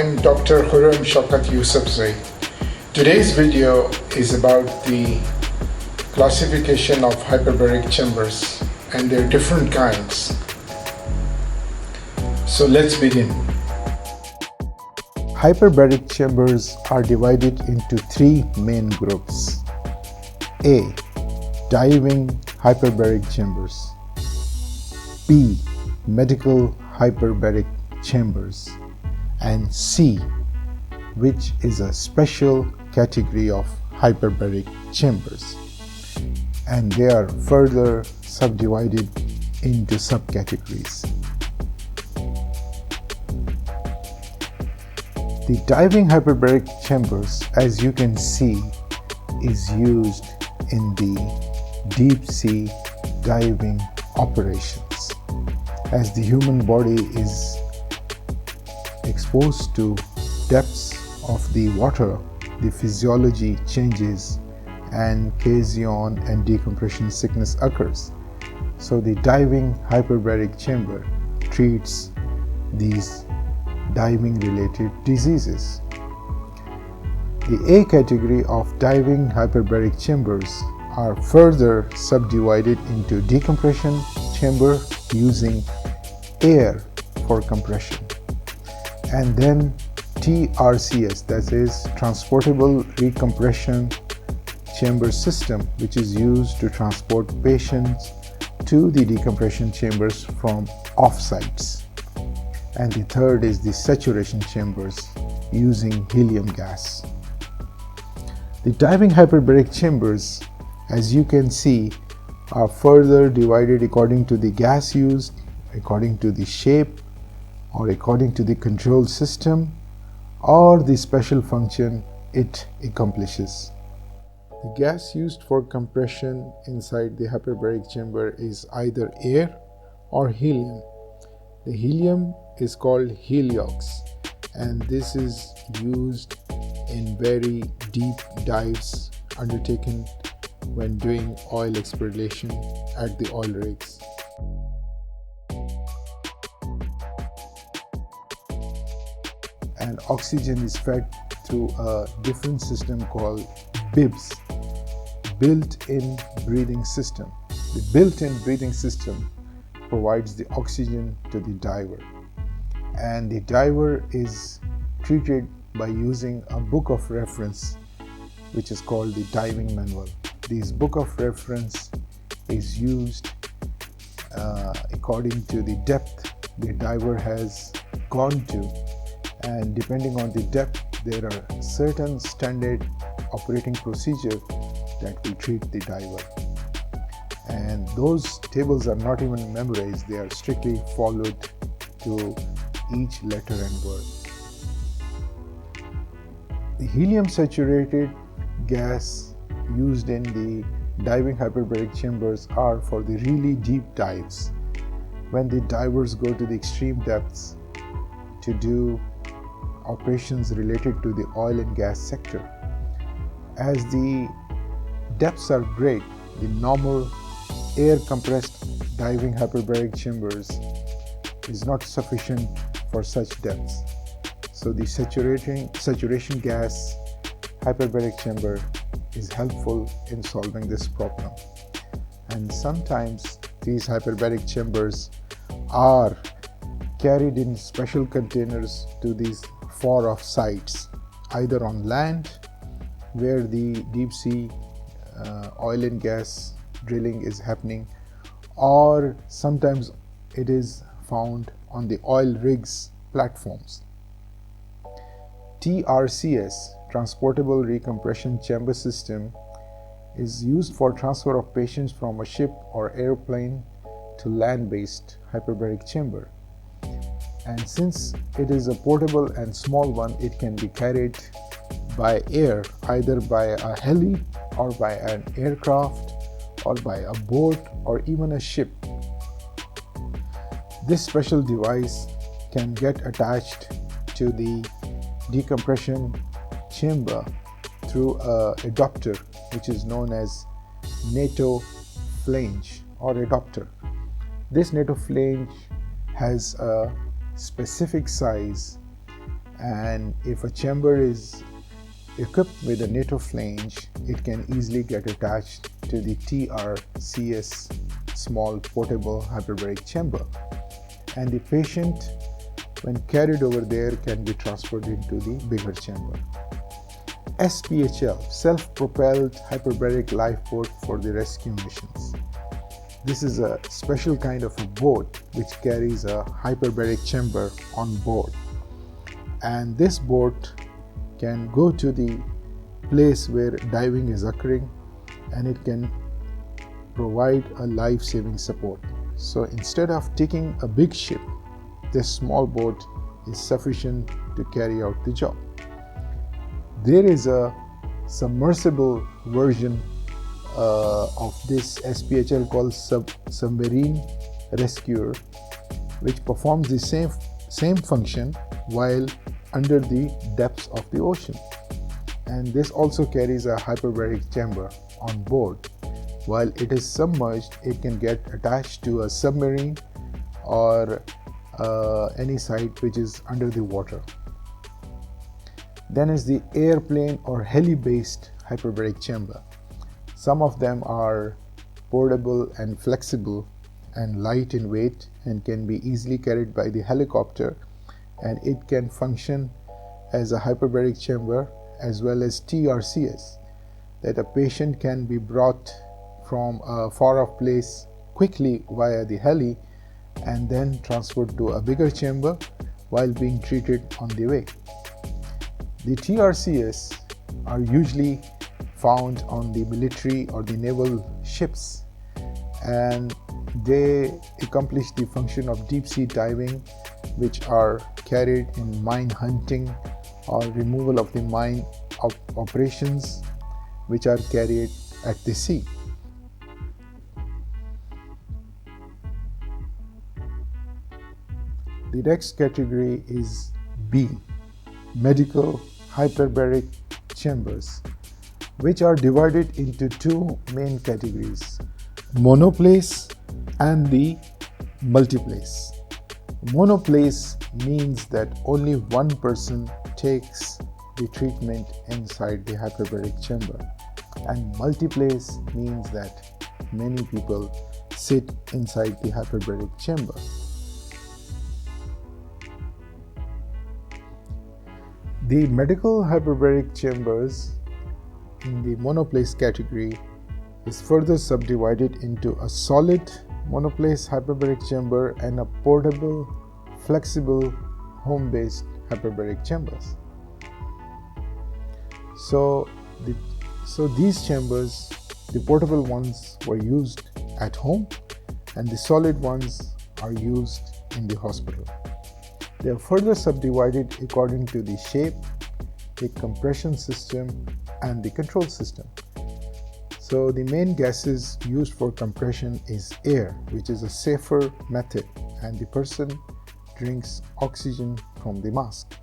am Dr. Khurrum Shaukat Yusafzai. Today's video is about the classification of hyperbaric chambers and their different kinds. So let's begin. Hyperbaric chambers are divided into three main groups. A. Diving hyperbaric chambers. B. Medical hyperbaric chambers. And C, which is a special category of hyperbaric chambers. And they are further subdivided into subcategories. The diving hyperbaric chambers, as you can see, is used in the deep sea diving operations. As the human body is exposed to depths of the water, the physiology changes and casion and decompression sickness occurs. So the diving hyperbaric chamber treats these diving related diseases. The A category of diving hyperbaric chambers are further subdivided into decompression chamber using air for compression, and then TRCS, that is transportable recompression chamber system, which is used to transport patients to the decompression chambers from off-sites. And the third is the saturation chambers using helium gas. The diving hyperbaric chambers, as you can see, are further divided according to the gas used, according to the shape, or according to the control system, or the special function it accomplishes. The gas used for compression inside the hyperbaric chamber is either air or helium. The helium is called heliox, and this is used in very deep dives undertaken when doing oil exploration at the oil rigs. And oxygen is fed through a different system called BIBS, built-in breathing system. The built-in breathing system provides the oxygen to the diver, and the diver is treated by using a book of reference which is called the diving manual. This book of reference is used according to the depth the diver has gone to, and depending on the depth there are certain standard operating procedures that will treat the diver, and those tables are not even memorized, they are strictly followed to each letter and word. The helium saturated gas used in the diving hyperbaric chambers are for the really deep dives, when the divers go to the extreme depths to do operations related to the oil and gas sector. As the depths are great, the normal air compressed diving hyperbaric chambers is not sufficient for such depths. So the saturation gas hyperbaric chamber is helpful in solving this problem. And sometimes these hyperbaric chambers are carried in special containers to these far-off sites, either on land where the deep sea oil and gas drilling is happening, or sometimes it is found on the oil rigs platforms. TRCS, Transportable Recompression Chamber System, is used for transfer of patients from a ship or airplane to land-based hyperbaric chamber. And since it is a portable and small one, it can be carried by air, either by a heli or by an aircraft or by a boat or even a ship. This special device can get attached to the decompression chamber through a adapter which is known as NATO flange or adapter. This NATO flange has a specific size and if a chamber is equipped with a NATO flange, it can easily get attached to the TRCS small portable hyperbaric chamber, and the patient, when carried over there, can be transferred into the bigger chamber. SPHL, self-propelled hyperbaric lifeboat for the rescue missions. This is a special kind of a boat which carries a hyperbaric chamber on board, and this boat can go to the place where diving is occurring, and it can provide a life-saving support. So instead of taking a big ship, this small boat is sufficient to carry out the job. There is a submersible version of this SPHL called Submarine Rescuer, which performs the same function while under the depths of the ocean. And this also carries a hyperbaric chamber on board. While it is submerged, it can get attached to a submarine or any site which is under the water. Then is the airplane or heli-based hyperbaric chamber. Some of them are portable and flexible and light in weight and can be easily carried by the helicopter, and it can function as a hyperbaric chamber as well as TRCS, that a patient can be brought from a far off place quickly via the heli and then transferred to a bigger chamber while being treated on the way. The TRCS are usually found on the military or the naval ships, and they accomplish the function of deep sea diving, which are carried in mine hunting or removal of the mine operations, which are carried at the sea. The next category is B, medical hyperbaric chambers, which are divided into two main categories, monoplace and the multiplace. Monoplace means that only one person takes the treatment inside the hyperbaric chamber, and multiplace means that many people sit inside the hyperbaric chamber. The medical hyperbaric chambers in the monoplace category is further subdivided into a solid monoplace hyperbaric chamber and a portable, flexible, home-based hyperbaric chambers. So these chambers, the portable ones were used at home, and the solid ones are used in the hospital. They are further subdivided according to the shape, the compression system, and the control system. So the main gases used for compression is air, which is a safer method, and the person drinks oxygen from the mask.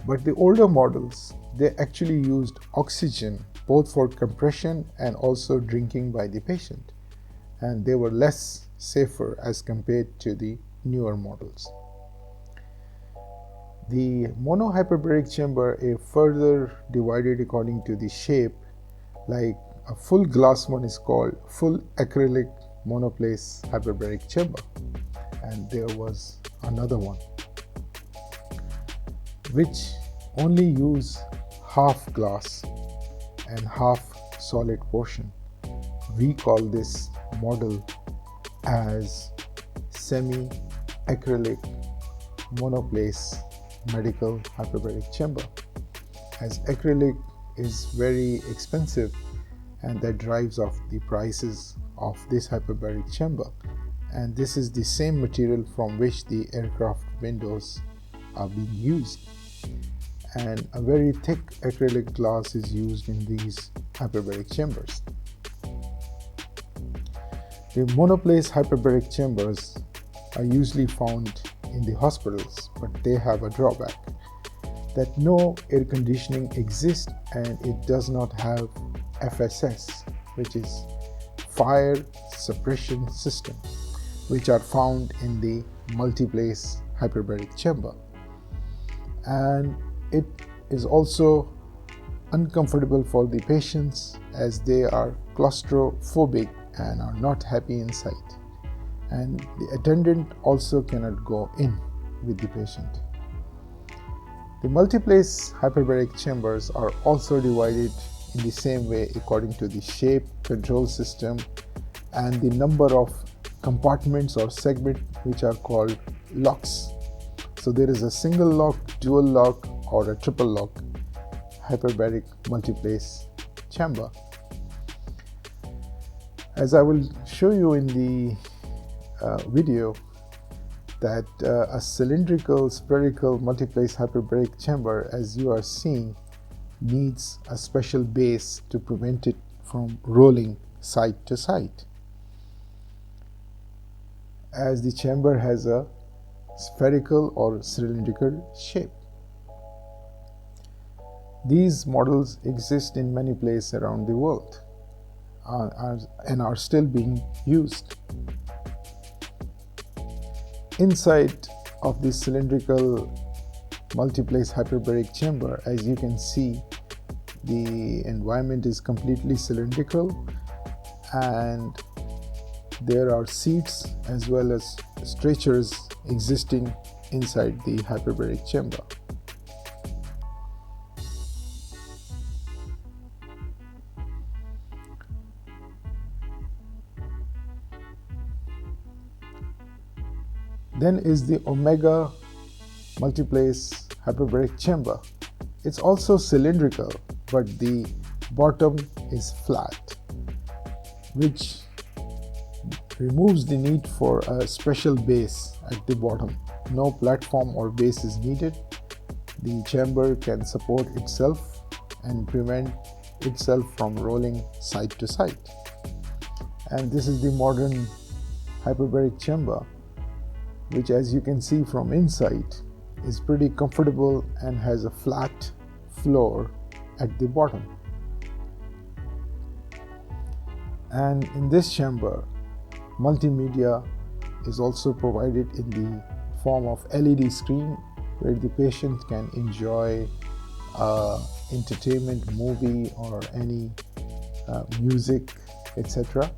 But the older models, they actually used oxygen both for compression and also drinking by the patient, and they were less safer as compared to the newer models. The monohyperbaric chamber is further divided according to the shape. Like a full glass one is called full acrylic monoplace hyperbaric chamber, and there was another one which only use half glass and half solid portion. We call this model as semi-acrylic monoplace medical hyperbaric chamber, as acrylic is very expensive, and that drives up the prices of this hyperbaric chamber. And this is the same material from which the aircraft windows are being used, and a very thick acrylic glass is used in these hyperbaric chambers. The monoplace hyperbaric chambers are usually found in the hospitals, but they have a drawback that no air conditioning exists, and it does not have FSS, which is fire suppression system, which are found in the multiplace hyperbaric chamber. and it is also uncomfortable for the patients as they are claustrophobic and are not happy inside, and the attendant also cannot go in with the patient. The multiplace hyperbaric chambers are also divided in the same way according to the shape, control system, and the number of compartments or segments, which are called locks. So there is a single lock, dual lock, or a triple lock hyperbaric multiplace chamber. As I will show you in the video, that a cylindrical spherical multiplace hyperbaric chamber, as you are seeing, needs a special base to prevent it from rolling side to side, as the chamber has a spherical or cylindrical shape. These models exist in many places around the world and are still being used. Inside of this cylindrical multiplace hyperbaric chamber, as you can see, the environment is completely cylindrical, and there are seats as well as stretchers existing inside the hyperbaric chamber. Then is the Omega multiplace hyperbaric chamber. It's also cylindrical, but the bottom is flat, which removes the need for a special base at the bottom. No platform or base is needed. The chamber can support itself and prevent itself from rolling side to side. And this is the modern hyperbaric chamber, which, as you can see from inside, is pretty comfortable and has a flat floor at the bottom. And in this chamber, multimedia is also provided in the form of LED screen, where the patient can enjoy entertainment movie or any music, etc.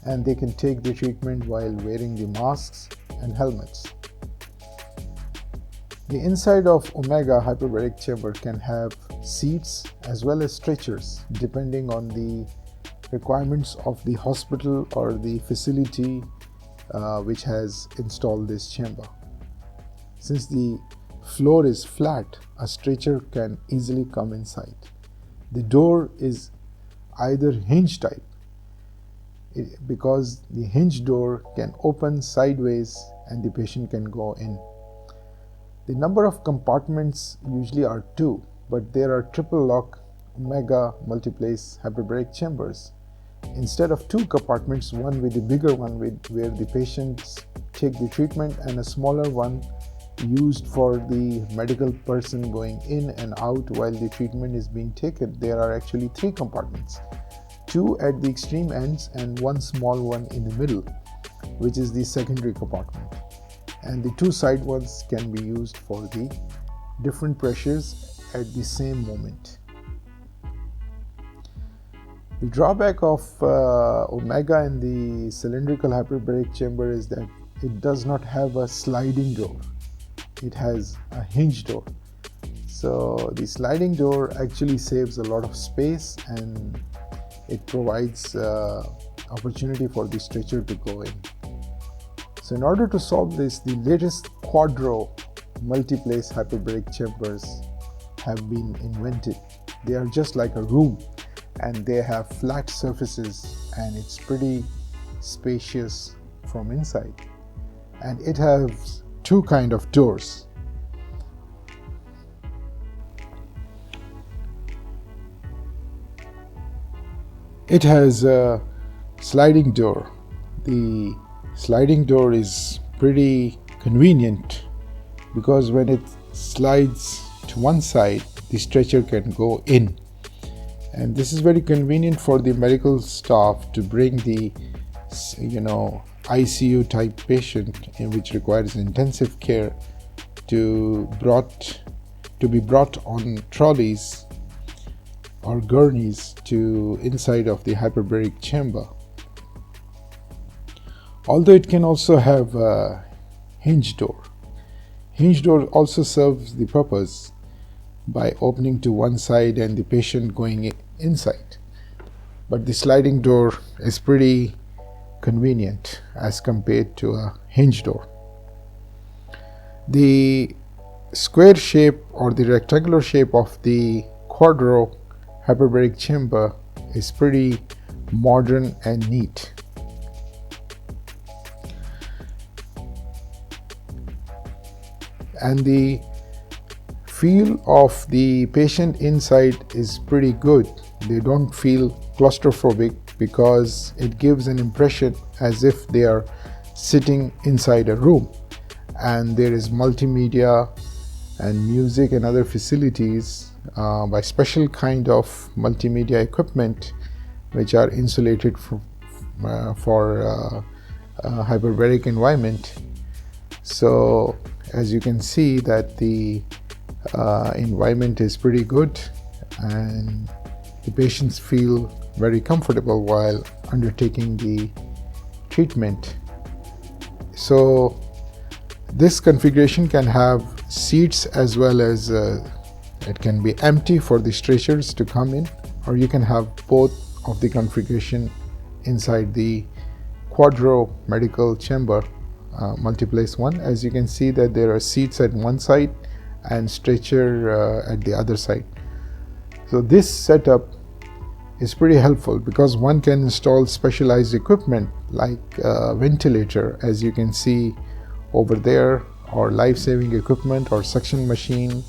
And they can take the treatment while wearing the masks and helmets. The inside of Omega hyperbaric chamber can have seats as well as stretchers, depending on the requirements of the hospital or the facility which has installed this chamber. Since the floor is flat, a stretcher can easily come inside. The door is either hinge type, because the hinge door can open sideways and the patient can go in. The number of compartments usually are 2, but there are triple lock Omega multiplace hyperbaric chambers. Instead of 2 compartments, one with the bigger one where the patients take the treatment, and a smaller one used for the medical person going in and out while the treatment is being taken. There are actually 3 compartments, 2 at the extreme ends and 1 small one in the middle, which is the secondary compartment. And the 2 side ones can be used for the different pressures at the same moment. The drawback of Omega in the cylindrical hyperbaric chamber is that it does not have a sliding door. It has a hinge door. So the sliding door actually saves a lot of space, and it provides opportunity for the stretcher to go in. So in order to solve this, the latest Quadro Multiplace hyperbaric chambers have been invented. They are just like a room, and they have flat surfaces, and it's pretty spacious from inside. And it has 2 kind of doors. It has a sliding door. The sliding door is pretty convenient because when it slides to one side, the stretcher can go in. And this is very convenient for the medical staff to bring the ICU type patient, in which requires intensive care, to brought to be brought on trolleys or gurneys to inside of the hyperbaric chamber. Although it can also have a hinge door. Hinge door also serves the purpose by opening to one side and the patient going inside. But the sliding door is pretty convenient as compared to a hinge door. The square shape or the rectangular shape of the Quadro hyperbaric chamber is pretty modern and neat. And the feel of the patient inside is pretty good. They don't feel claustrophobic because it gives an impression as if they are sitting inside a room, and there is multimedia and music and other facilities by special kind of multimedia equipment which are insulated for hyperbaric environment. So as you can see that the environment is pretty good and the patients feel very comfortable while undertaking the treatment. So this configuration can have seats as well as it can be empty for the stretchers to come in, or you can have both of the configuration inside the Quadro medical chamber multiplace one. As you can see that there are seats at one side and stretcher at the other side. So this setup is pretty helpful because one can install specialized equipment like ventilator, as you can see over there, or life-saving equipment or suction machine,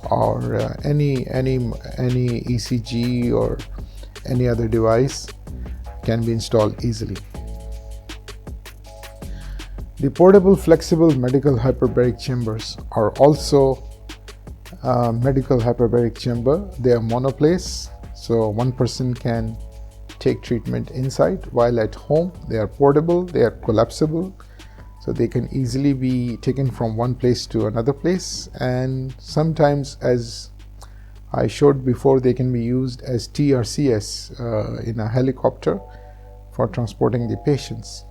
or any ECG or any other device can be installed easily. The portable flexible medical hyperbaric chambers are also medical hyperbaric chamber. They are monoplace, so one person can take treatment inside, while at home they are portable, they are collapsible, so they can easily be taken from one place to another place, and sometimes, as I showed before, they can be used as TRCS in a helicopter for transporting the patients.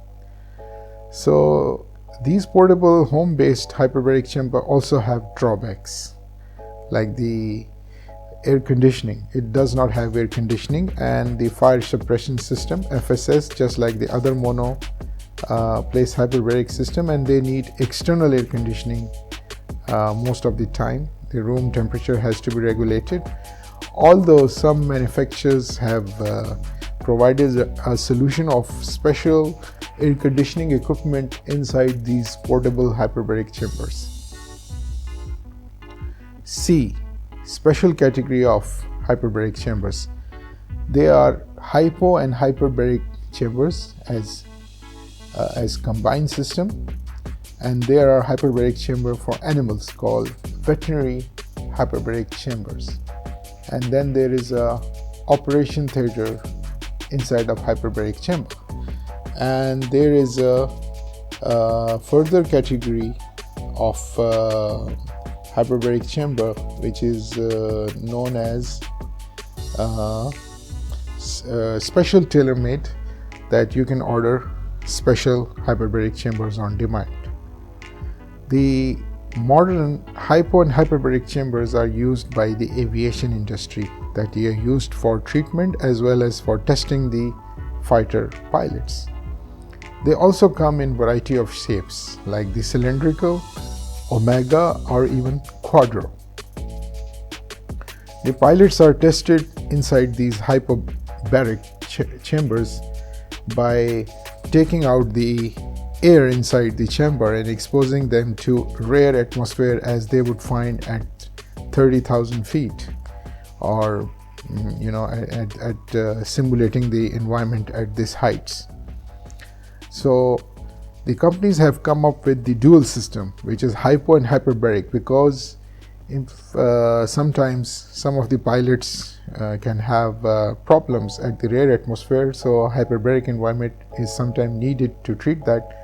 So these portable home-based hyperbaric chamber also have drawbacks, like the air conditioning. It does not have air conditioning, and the fire suppression system, FSS, just like the other mono place hyperbaric system, and they need external air conditioning most of the time. The room temperature has to be regulated, although some manufacturers have provided a solution of special air conditioning equipment inside these portable hyperbaric chambers. C. Special category of hyperbaric chambers. They are hypo and hyperbaric chambers as combined system, and there are hyperbaric chamber for animals called veterinary hyperbaric chambers, and then there is a operation theater inside of hyperbaric chamber, and there is a further category of hyperbaric chamber which is known as special tailor-made, that you can order special hyperbaric chambers on demand. The modern hypo and hyperbaric chambers are used by the aviation industry, that they are used for treatment as well as for testing the fighter pilots. They also come in variety of shapes like the cylindrical, omega, or even quadro. The pilots are tested inside these hyperbaric chambers by taking out the air inside the chamber and exposing them to rare atmosphere as they would find at 30,000 feet, or at simulating the environment at these heights. So the companies have come up with the dual system, which is hypo and hyperbaric, because sometimes some of the pilots can have problems at the rare atmosphere, so hyperbaric environment is sometimes needed to treat that.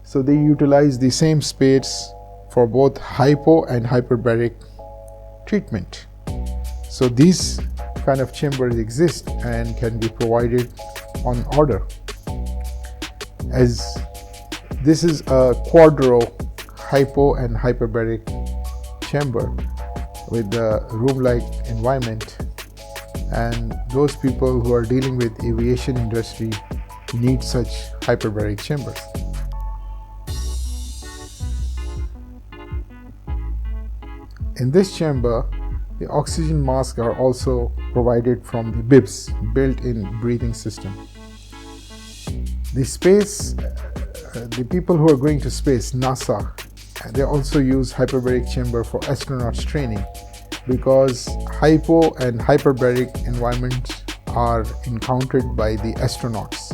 So they utilize the same space for both hypo and hyperbaric treatment. So these kind of chambers exist and can be provided on order. As this is a Quadro Hypo and Hyperbaric chamber with a room-like environment, and those people who are dealing with aviation industry need such hyperbaric chambers. In this chamber, the oxygen masks are also provided from the bibs, built-in breathing system. The people who are going to space, NASA, they also use hyperbaric chamber for astronauts training, because hypo and hyperbaric environments are encountered by the astronauts.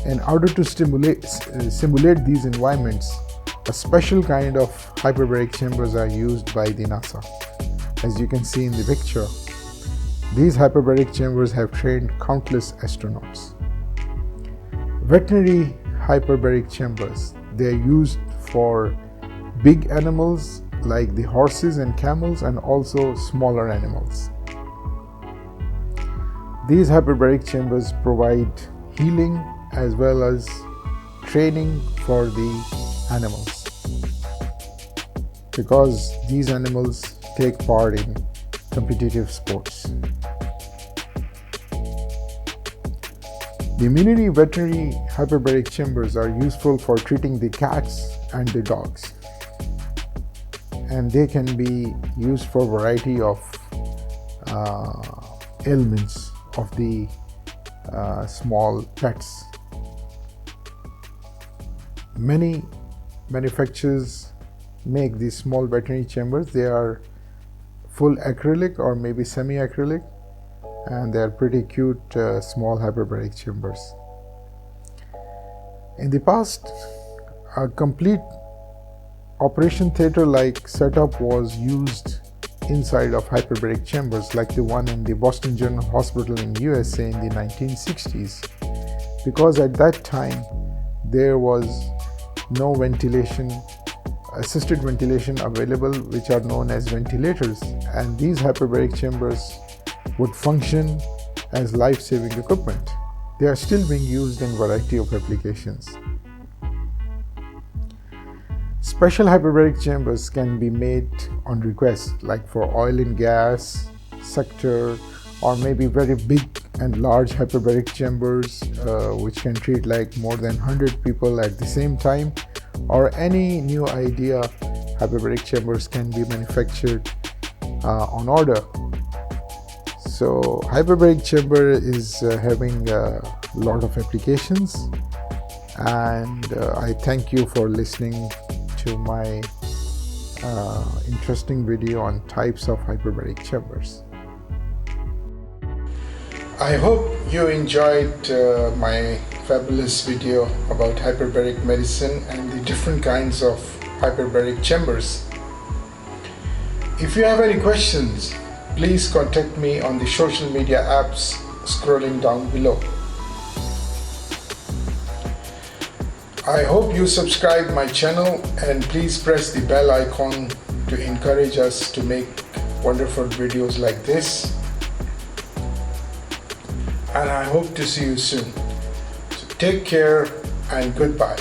In order to simulate these environments, a special kind of hyperbaric chambers are used by the NASA. As you can see in the picture, these hyperbaric chambers have trained countless astronauts. Veterinary hyperbaric chambers, they are used for big animals like the horses and camels, and also smaller animals. These hyperbaric chambers provide healing as well as training for the animals, because these animals take part in competitive sports. The mini veterinary hyperbaric chambers are useful for treating the cats and the dogs, and they can be used for a variety of ailments of the small pets. Many manufacturers make these small veterinary chambers. They are full acrylic or maybe semi-acrylic, and they are pretty cute small hyperbaric chambers. In the past, a complete operation theater like setup was used inside of hyperbaric chambers, like the one in the Boston General Hospital in USA in the 1960s, because at that time there was no assisted ventilation available, which are known as ventilators, and these hyperbaric chambers would function as life-saving equipment. They are still being used in a variety of applications. Special hyperbaric chambers can be made on request, like for oil and gas sector, or maybe very big and large hyperbaric chambers which can treat like more than 100 people at the same time, or any new idea. Hyperbaric chambers can be manufactured on order. So hyperbaric chamber is having a lot of applications, and I thank you for listening to my interesting video on types of hyperbaric chambers. I hope you enjoyed my fabulous video about hyperbaric medicine and the different kinds of hyperbaric chambers. If you have any questions, please contact me on the social media apps scrolling down below. I hope you subscribe my channel, and please press the bell icon to encourage us to make wonderful videos like this. And I hope to see you soon. So take care and goodbye.